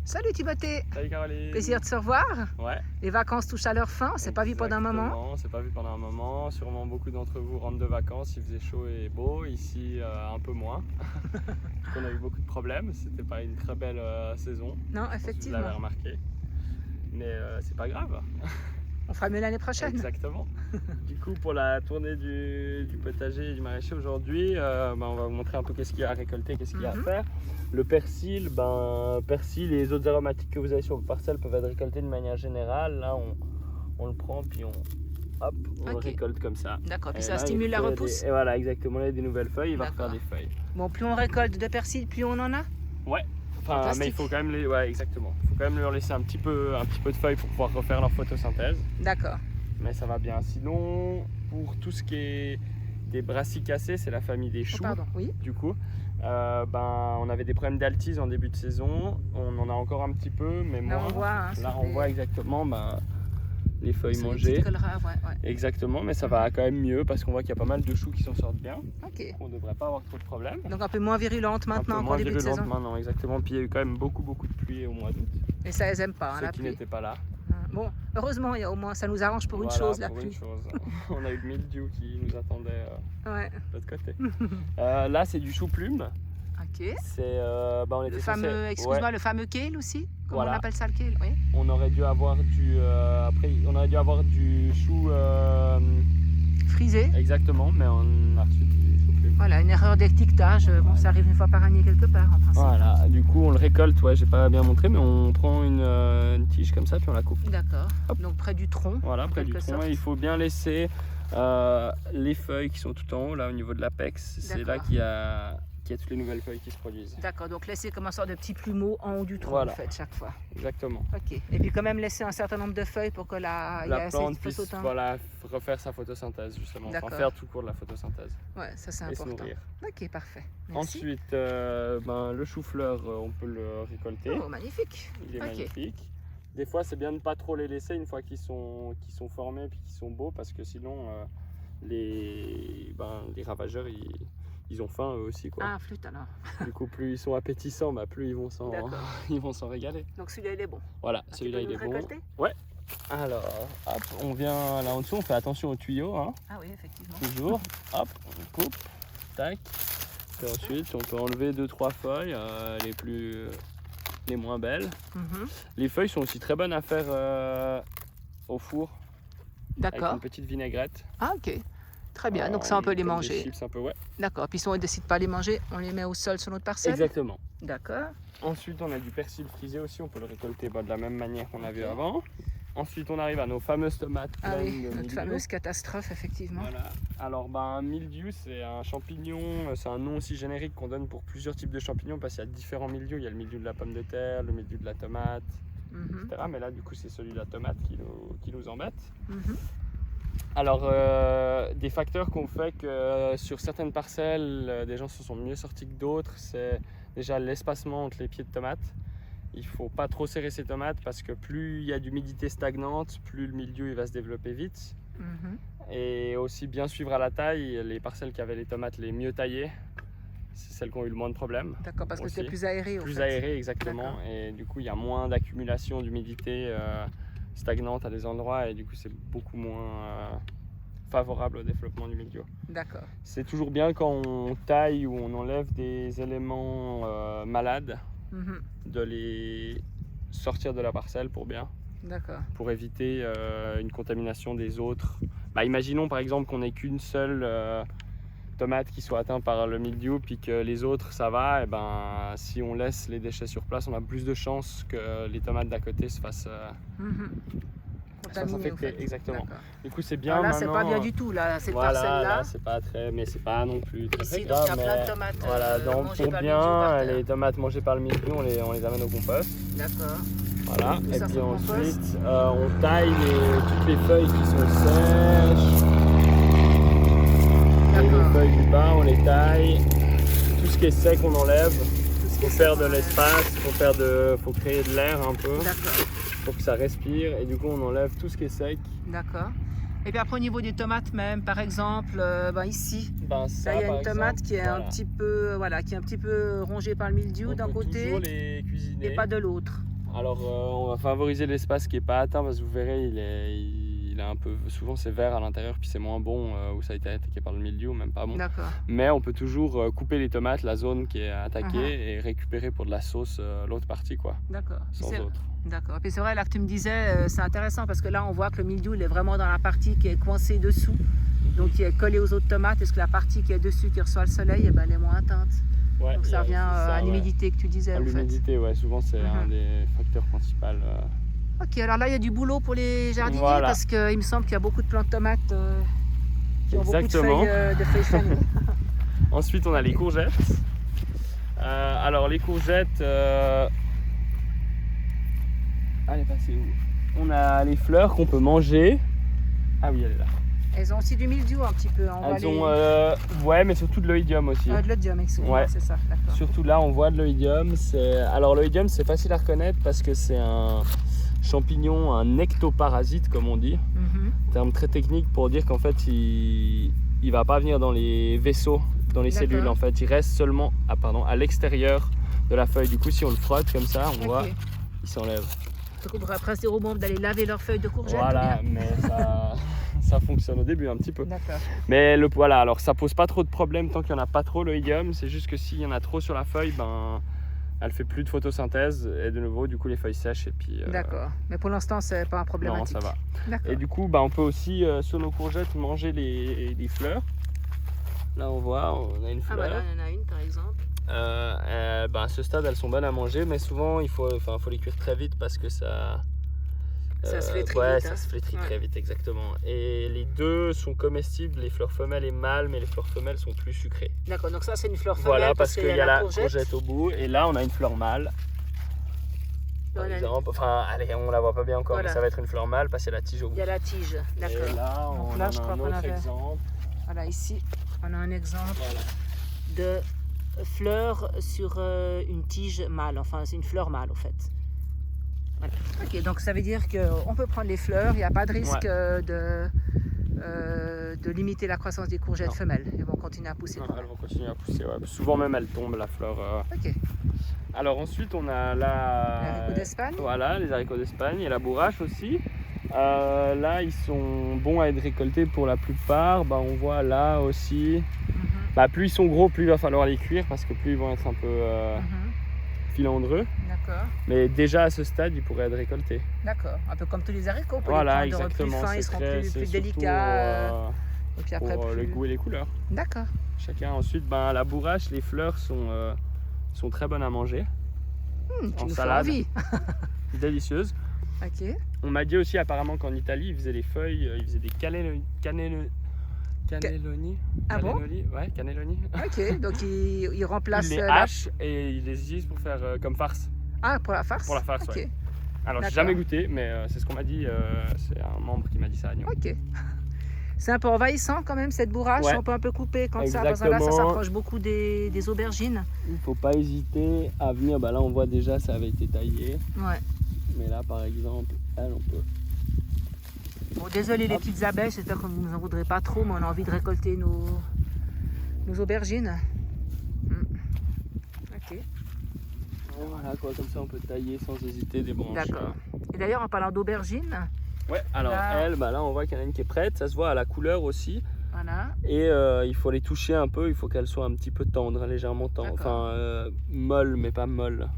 Salut Timothée, Salut Caroline. plaisir de se revoir. Ouais. Les vacances touchent à leur fin, on s'est pas vu pendant un moment. Exactement, on s'est pas vu pendant un moment. Sûrement beaucoup d'entre vous rentrent de vacances, il faisait chaud et beau. Ici, un peu moins. On a eu beaucoup de problèmes, c'était pas une très belle saison. Non, Vous effectivement. l'avez remarqué. Mais c'est pas grave. On fera mieux l'année prochaine. Exactement. Du coup, pour la tournée du potager et du maraîcher aujourd'hui, on va vous montrer un peu qu'est-ce qu'il y a à récolter, qu'est-ce qu'il y a à faire. Le persil, persil et les autres aromatiques que vous avez sur vos parcelles peuvent être récoltés de manière générale. Là, on le prend puis on le récolte comme ça. D'accord, puis Et ça là, stimule la repousse. Et voilà, exactement. Il y a des nouvelles feuilles, il va refaire des feuilles. Bon, plus on récolte de persil, plus on en a. Ouais. Enfin, mais il faut quand même exactement. Il faut quand même leur laisser un petit peu de feuilles pour pouvoir refaire leur photosynthèse. D'accord. Mais ça va bien. Sinon, pour tout ce qui est des brassicacées, c'est la famille des choux. Oh, pardon, oui. Du coup, on avait des problèmes d'altise en début de saison. On en a encore un petit peu, mais moins. Là, on voit, Là, on voit exactement les feuilles mangées. Ouais. Exactement, mais ça va quand même mieux parce qu'on voit qu'il y a pas mal de choux qui s'en sortent bien. Ok. On ne devrait pas avoir trop de problèmes. Donc un peu moins virulente maintenant qu'en début de saison. Maintenant, exactement. Puis il y a eu quand même beaucoup de pluie au mois d'août. Et ça, elles aiment pas, Ceux la qui pluie. n'étaient pas là. Bon, heureusement, il y a au moins, ça nous arrange pour une chose, la pluie. On a eu le mildiou qui nous attendait Ouais. de l'autre côté. Là, c'est du chou-plume. Ok. C'est le fameux, excuse-moi, le fameux kale aussi. Comment on appelle ça, le kale? Oui. On aurait dû avoir du chou frisé. Exactement, mais on a reçu du chou-plume. Voilà, une erreur d'étiquetage. Bon, ça arrive une fois par année quelque part en principe. Voilà, du coup on le récolte. Ouais, j'ai pas bien montré, mais on prend une tige comme ça puis on la coupe. D'accord. Donc près du tronc. Voilà, près du tronc. Et il faut bien laisser les feuilles qui sont tout en haut là au niveau de l'apex. C'est là qu'il y a toutes les nouvelles feuilles qui se produisent. D'accord, donc laisser comme un sort de petit plumeau en haut du tronc en fait chaque fois. Exactement. Ok. Et puis quand même laisser un certain nombre de feuilles pour que la plante puisse refaire sa photosynthèse justement. Enfin, faire tout court de la photosynthèse. Ouais, ça c'est important. Et se nourrir. Ok, parfait. Merci. Ensuite, le chou-fleur, on peut le récolter. Oh, magnifique. Il est magnifique. Des fois, c'est bien de ne pas trop les laisser une fois qu'ils sont formés puis qu'ils sont beaux parce que sinon, les ravageurs, ils ont faim eux aussi, quoi. Ah, flûte alors. Du coup, plus ils sont appétissants, plus ils vont s'en régaler. Donc celui-là il est bon. Voilà, celui-là il est bon. Ouais. Alors, hop, on vient là en dessous, on fait attention aux tuyaux. Hein. Ah oui, effectivement. Toujours. Hop, on coupe. Tac. Et ensuite, on peut enlever 2-3 feuilles, les moins belles. Les feuilles sont aussi très bonnes à faire au four. D'accord. Avec une petite vinaigrette. Ah, ok. Très bien, donc ça on peut les manger. Des chips un peu, ouais. D'accord, puis si on ne décide pas de les manger, on les met au sol sur notre parcelle. Exactement. D'accord. Ensuite, on a du persil frisé aussi, on peut le récolter de la même manière qu'on a vu avant. Ensuite, on arrive à nos fameuses tomates. Ah oui, notre fameuse catastrophe, effectivement. Voilà. Alors, un mildiou, c'est un champignon, c'est un nom aussi générique qu'on donne pour plusieurs types de champignons parce qu'il y a différents mildious. Il y a le mildiou de la pomme de terre, le mildiou de la tomate, etc. Mais là, du coup, c'est celui de la tomate qui nous embête. Alors, des facteurs qu'on fait que sur certaines parcelles, des gens se sont mieux sortis que d'autres, c'est déjà l'espacement entre les pieds de tomates. Il ne faut pas trop serrer ces tomates parce que plus il y a d'humidité stagnante, plus le milieu il va se développer vite. Et aussi bien suivre à la taille, les parcelles qui avaient les tomates les mieux taillées, c'est celles qui ont eu le moins de problèmes. D'accord, parce que c'est plus aéré. Plus aéré, exactement. Et du coup, il y a moins d'accumulation d'humidité stagnante à des endroits et du coup, c'est beaucoup moins favorable au développement du milieu. D'accord. C'est toujours bien quand on taille ou on enlève des éléments malades, de les sortir de la parcelle pour bien. D'accord. Pour éviter une contamination des autres. Imaginons par exemple qu'on n'ait qu'une seule tomate qui soit atteinte par le mildiou puis que les autres ça va, et si on laisse les déchets sur place, on a plus de chances que les tomates d'à côté se fassent infecter. Exactement. Du coup, c'est bien. Alors là, maintenant, c'est pas bien du tout là, cette parcelle-là. Là, c'est pas très, mais c'est pas non plus très Ici, grave. Il y a plein de tomates. Voilà, donc pour bien, les tomates mangées par le mildiou, on les amène au compost. D'accord. Voilà. Et puis ensuite, on taille toutes les feuilles qui sont sèches. Et les feuilles du bas, on les taille. Tout ce qui est sec, on enlève. Il faut faire de l'espace, faut créer de l'air un peu. D'accord. Pour que ça respire et du coup on enlève tout ce qui est sec. D'accord. Et puis après au niveau des tomates même, par exemple, ici, ça, il y a une tomate qui est un petit peu, qui est un petit peu rongée par le mildiou d'un côté toujours les cuisiner. et pas de l'autre. Alors on va favoriser l'espace qui n'est pas atteint parce que vous verrez il est un peu, souvent c'est vert à l'intérieur puis c'est moins bon où ça a été attaqué par le mildiou, même pas bon. D'accord. Mais on peut toujours couper les tomates, la zone qui est attaquée et récupérer pour de la sauce l'autre partie quoi. D'accord. Sans autre. D'accord. Puis c'est vrai là que tu me disais, c'est intéressant parce que là on voit que le mildiou il est vraiment dans la partie qui est coincée dessous, donc qui est collée aux autres tomates, est-ce que la partie qui est dessus qui reçoit le soleil, eh ben, elle est moins atteinte. Ouais, donc ça revient à l'humidité que tu disais. À l'humidité, ouais, souvent c'est un des facteurs principaux. Ok, alors là il y a du boulot pour les jardiniers parce qu'il me semble qu'il y a beaucoup de plants de tomates qui ont beaucoup de feuilles fanées. Ensuite on a les courgettes. Alors les courgettes, elle est passée où? On a les fleurs qu'on peut manger. Ah oui, elle est là. Elles ont aussi du mildiou un petit peu. Elles ont, ouais, mais surtout de l'oïdium aussi. De l'oïdium, excusez-moi, c'est ça, d'accord. Surtout là, on voit de l'oïdium. Alors l'oïdium, c'est facile à reconnaître parce que c'est un champignon, un ectoparasite, comme on dit. Terme très technique pour dire qu'en fait, il va pas venir dans les vaisseaux, dans les cellules. En fait, il reste seulement à l'extérieur de la feuille. Du coup, si on le frotte comme ça, on voit, il s'enlève. Donc on pourrait après dire aux membres d'aller laver leurs feuilles de courgettes. Voilà, mais ça fonctionne au début un petit peu. D'accord. Mais voilà, alors ça pose pas trop de problème tant qu'il n'y en a pas trop l'oïdium. C'est juste que s'il y en a trop sur la feuille, ben elle fait plus de photosynthèse et de nouveau du coup les feuilles sèchent et puis. D'accord. Mais pour l'instant c'est pas un problème. Non, ça va. D'accord. Et du coup, ben, on peut aussi sur nos courgettes manger les fleurs. Là on voit, on a une fleur. Ah bah là il y en a une par exemple. Ben, à ce stade elles sont bonnes à manger, mais souvent il faut les cuire très vite parce que ça se flétrit vite. Ça se flétrit très vite, exactement. Et les deux sont comestibles, les fleurs femelles et mâles, mais les fleurs femelles sont plus sucrées. D'accord, donc ça c'est une fleur femelle. Voilà, parce qu'il y a la courgette au bout, et là on a une fleur mâle. Par exemple, enfin, allez, on la voit pas bien encore, mais ça va être une fleur mâle parce qu'il y a la tige au bout. Il y a la tige, d'accord. Et là, on a un autre exemple. Voilà, ici, on a un exemple de fleur sur une tige mâle, enfin c'est une fleur mâle en fait. Voilà. Ok, donc ça veut dire qu'on peut prendre les fleurs, il n'y a pas de risque de limiter la croissance des courgettes femelles. Elles vont continuer à pousser. Elles vont continuer à pousser, souvent même elles tombent la fleur. Ok. Alors ensuite on a les haricots d'Espagne. Voilà, les haricots d'Espagne et la bourrache aussi. Là ils sont bons à être récoltés pour la plupart. On voit là aussi. Plus ils sont gros, plus il va falloir les cuire parce que plus ils vont être un peu filandreux. D'accord. Mais déjà à ce stade, ils pourraient être récoltés. D'accord. Un peu comme tous les haricots. Voilà, les exactement. Plus fins, ils seront plus délicats. Et puis après, pour le goût et les couleurs. D'accord. Chacun. Ensuite, la bourrache, les fleurs sont très bonnes à manger. En salade. Délicieuses. Ok. On m'a dit aussi apparemment qu'en Italie, ils faisaient des feuilles, ils faisaient des cannelloni. Ah bon? Ouais, cannelloni. Ok, donc ils remplacent. Ils les hachent et ils les utilisent pour faire comme farce. Ah, pour la farce? Pour la farce, okay. Ouais. Alors, j'ai jamais goûté, mais c'est ce qu'on m'a dit. C'est un membre qui m'a dit ça à Nyon. Ok. C'est un peu envahissant quand même cette bourrache. On peut un peu couper quand ça s'approche beaucoup des aubergines. Il ne faut pas hésiter à venir. Là, on voit déjà ça avait été taillé. Ouais. Mais là, par exemple, on peut. Bon, désolé les petites abeilles, j'espère que vous ne nous en voudrez pas trop, mais on a envie de récolter nos aubergines. Ok. Et voilà, comme ça on peut tailler sans hésiter des branches. D'accord. Et d'ailleurs, en parlant d'aubergines. Ouais, alors là on voit qu'il y en a une qui est prête, ça se voit à la couleur aussi. Voilà. Et il faut les toucher un peu, il faut qu'elles soient un petit peu tendres, légèrement tendres. Enfin, molles, mais pas molles.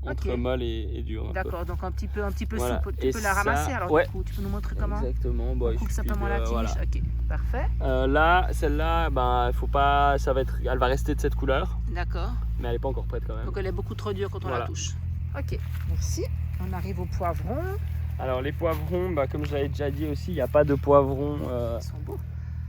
Entre molle et dur. D'accord, donc un petit peu souple. Tu peux la ramasser alors du coup, tu peux nous montrer comment? Exactement. On coupe simplement la tige. Voilà. Ok, parfait. Là, celle-là, faut pas, elle va rester de cette couleur. D'accord. Mais elle n'est pas encore prête quand même. Donc elle est beaucoup trop dure quand on la touche. Ok, merci. On arrive aux poivrons. Alors les poivrons, comme je l'avais déjà dit aussi, il n'y a pas de poivrons. Ils sont beaux.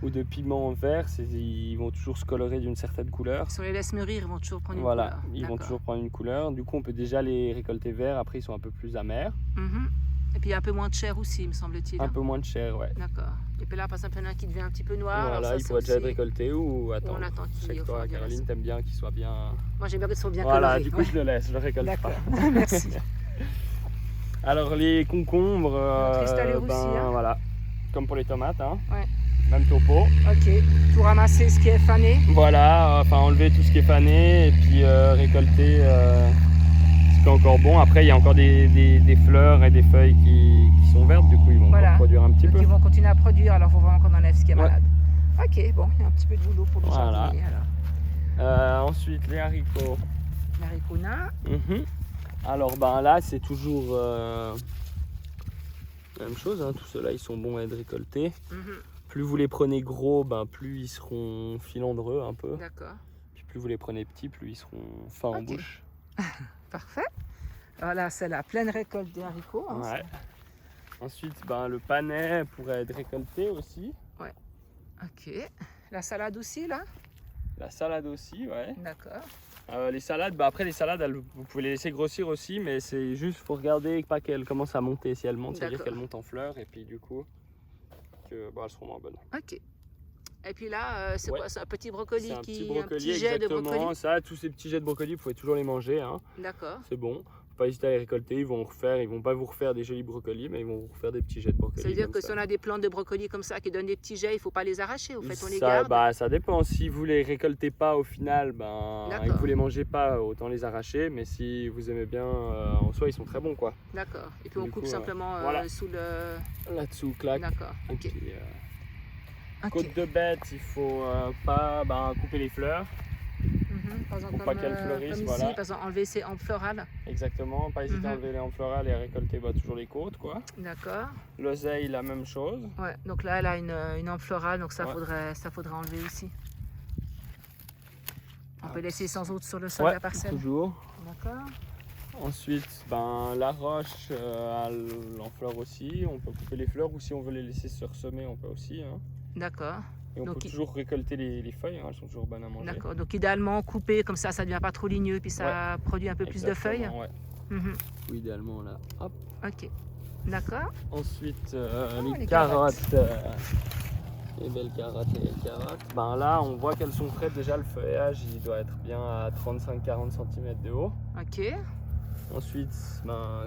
Ou de piments verts, ils vont toujours se colorer d'une certaine couleur. Si on les laisse mûrir, ils vont toujours prendre une couleur. Voilà, ils vont toujours prendre une couleur. Du coup, on peut déjà les récolter verts. Après, ils sont un peu plus amers. Et puis un peu moins de chair aussi, me semble-t-il. Un peu moins de chair, ouais. D'accord. Et puis là, par exemple, il y en a un qui devient un petit peu noir. Voilà, il pourrait déjà être récolté ou attendre. On attend qu'il y ait. Toi, Caroline, t'aimes bien qu'ils soient bien. Moi, j'aime bien qu'ils soient bien colorés. Voilà, du coup, je le laisse, je le récolte pas. Merci. Alors, les concombres. Aussi, voilà, comme pour les tomates. Ouais. Même topo. Ok, tout ramasser ce qui est fané. Voilà, enlever tout ce qui est fané et puis récolter ce c'est encore bon. Après, il y a encore des fleurs et des feuilles qui sont vertes, du coup, ils vont encore produire un petit Donc peu. ils vont continuer à produire, alors il faut vraiment qu'on enlève ce qui est Ouais. malade. Ok, bon, il y a un petit peu de boulot pour le jardinier alors. Ensuite, les haricots. Haricots nains. Alors, ben là, c'est toujours la même chose. Hein. Tous ceux-là, ils sont bons à être récoltés. Plus vous les prenez gros, ben, plus ils seront filandreux un peu. D'accord. Puis plus vous les prenez petits, plus ils seront fins en bouche. Parfait. Alors là, c'est la pleine récolte des haricots. Hein, ouais. Ensuite, ben, le panais pourrait être récolté aussi. Ouais. Ok. La salade aussi, là? La salade aussi, ouais. D'accord. Les salades, bah après les salades, vous pouvez les laisser grossir aussi, mais c'est juste pour regarder pas qu'elles commencent à monter. Si elles montent, ça veut dire qu'elles montent en fleurs et puis du coup, elles seront moins bonnes. Ok. Et puis là, c'est quoi? C'est un petit brocoli un petit brocoli, jet de brocoli. Ça, tous ces petits jets de brocoli, vous pouvez toujours les manger. Hein. D'accord. C'est bon. Faut pas hésiter à les récolter. Ils vont pas vous refaire des jolis brocolis, mais ils vont vous refaire des petits jets de brocoli. Ça veut dire que si on a des plantes de brocoli comme ça qui donnent des petits jets, il ne faut pas les arracher. Au fait, on les garde. Ça dépend. Si vous les récoltez pas au final, et que vous les mangez pas, autant les arracher. Mais si vous aimez bien, en soi, ils sont très bons, quoi. D'accord. Et puis on coupe simplement sous le. Là-dessous, clac. D'accord. Ok. Puis, côte de bête, il faut pas couper les fleurs. Par exemple, pour pas qu'elles fleurissent, comme ici, par exemple, enlever ces hampes florales. Exactement, pas hésiter à enlever les hampes florales et à récolter toujours les côtes, quoi. D'accord. L'oseille, la même chose. Ouais, donc là, elle a une hampe florale, donc ça faudrait enlever aussi. On peut laisser sans autre sur le sol de la parcelle. Toujours. D'accord. Ensuite, la roche en fleurs aussi. On peut couper les fleurs ou si on veut les laisser se ressemer, on peut aussi. Hein. D'accord. Et on peut toujours récolter les feuilles, hein, elles sont toujours bonnes à manger. D'accord, donc idéalement couper comme ça ne devient pas trop ligneux, puis ça produit un peu plus de feuilles. Ouais. Ou idéalement là, hop. Ok, d'accord. Ensuite, les carottes. Les belles carottes, là, on voit qu'elles sont prêtes déjà, le feuillage, il doit être bien à 35-40 cm de haut. Ok. Ensuite,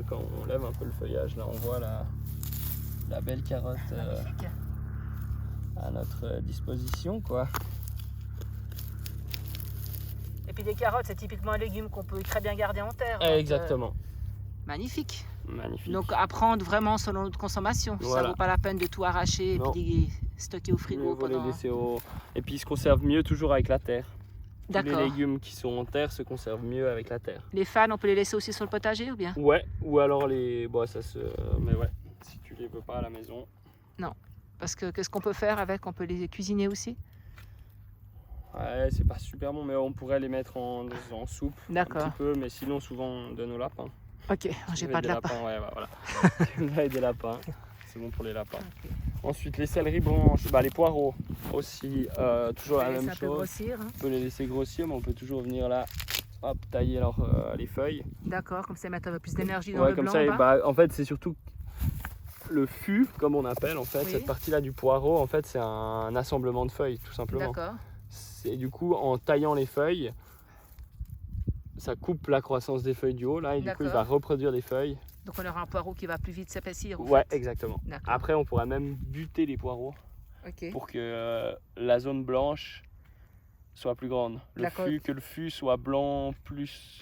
quand on lève un peu le feuillage, là, on voit la belle carotte. À notre disposition, quoi. Et puis les carottes, c'est typiquement un légume qu'on peut très bien garder en terre. Exactement. Magnifique. Magnifique. Donc à prendre vraiment selon notre consommation. Ça vaut pas la peine de tout arracher et puis stocker au frigo pendant. Les laisser Et puis ils se conservent mieux toujours avec la terre. D'accord. Tous les légumes qui sont en terre se conservent mieux avec la terre. Les fans, on peut les laisser aussi sur le potager ou bien? Ouais. Ou alors mais ouais, si tu les veux pas à la maison. Non. Parce que qu'est-ce qu'on peut faire avec? On peut les cuisiner aussi? Ouais, c'est pas super bon, mais on pourrait les mettre en soupe un petit peu, mais sinon souvent on donne aux lapins. Ok, j'ai pas de lapins. Ouais, voilà. Avec des lapins, c'est bon pour les lapins. Okay. Ensuite les céleris branches, les poireaux aussi, toujours la même chose. Grossir, hein. On peut les laisser grossir, mais on peut toujours venir là, hop, tailler les feuilles. D'accord, comme ça mettre un peu plus d'énergie dans le blanc. Ouais, comme ça, en fait c'est surtout le fût, comme on appelle en fait, cette partie-là du poireau, en fait, c'est un assemblement de feuilles, tout simplement. D'accord. Et du coup, en taillant les feuilles, ça coupe la croissance des feuilles du haut, là, et du coup, il va reproduire des feuilles. Donc, on aura un poireau qui va plus vite s'épaissir. Ouais, exactement. Après, on pourra même buter les poireaux pour que la zone blanche soit plus grande. Que le fût soit blanc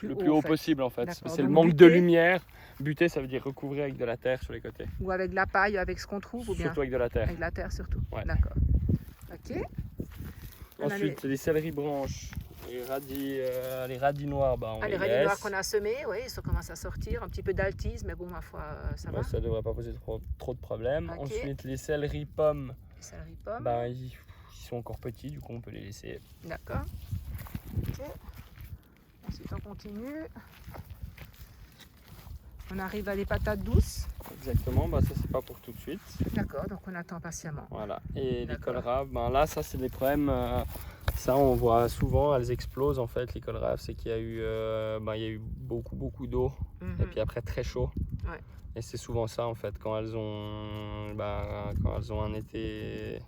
le plus haut possible, en fait. C'est le manque de lumière. Buter, ça veut dire recouvrir avec de la terre sur les côtés. Ou avec de la paille, avec ce qu'on trouve, ou bien? Surtout avec de la terre. Avec de la terre, surtout. Ouais. D'accord. Ok. Ensuite, les céleris branches, les radis noirs, les radis noirs qu'on a semés, oui, ça commence à sortir. Un petit peu d'altise, mais bon, ma foi, ça va. Ça ne devrait pas poser trop de problèmes. Okay. Ensuite, les céleris pommes. Ils sont encore petits, du coup, on peut les laisser. D'accord. Ok. Ensuite, on continue. On arrive à les patates douces. Exactement, ça c'est pas pour tout de suite. D'accord, donc on attend patiemment. Voilà, et les colraves, là ça c'est des problèmes, ça on voit souvent, elles explosent en fait les colraves, c'est qu'il y a eu beaucoup d'eau et puis après très chaud. Ouais. Et c'est souvent ça en fait, quand elles ont un été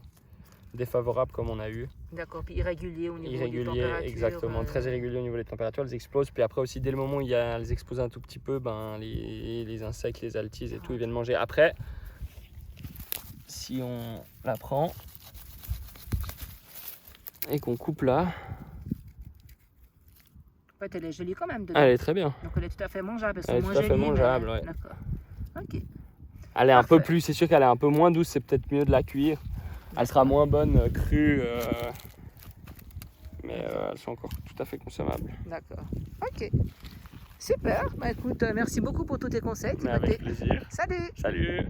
défavorable comme on a eu. D'accord, puis irrégulier au niveau des températures. Exactement, très irrégulier au niveau des températures, elles explosent. Puis après aussi, dès le moment où elles explosent un tout petit peu, les insectes, les altises et tout, ils viennent manger. Après, si on la prend et qu'on coupe là, En fait, elle est jolie quand même dedans. Elle est très bien. Donc elle est tout à fait mangeable. Elle est tout à fait mangeable, ouais. D'accord. Ok. Elle est un peu plus, c'est sûr qu'elle est un peu moins douce, c'est peut-être mieux de la cuire. Elle sera moins bonne crue, mais elles sont encore tout à fait consommables. D'accord. Ok. Super. Bah écoute, merci beaucoup pour tous tes conseils. Mais avec plaisir. Salut. Salut.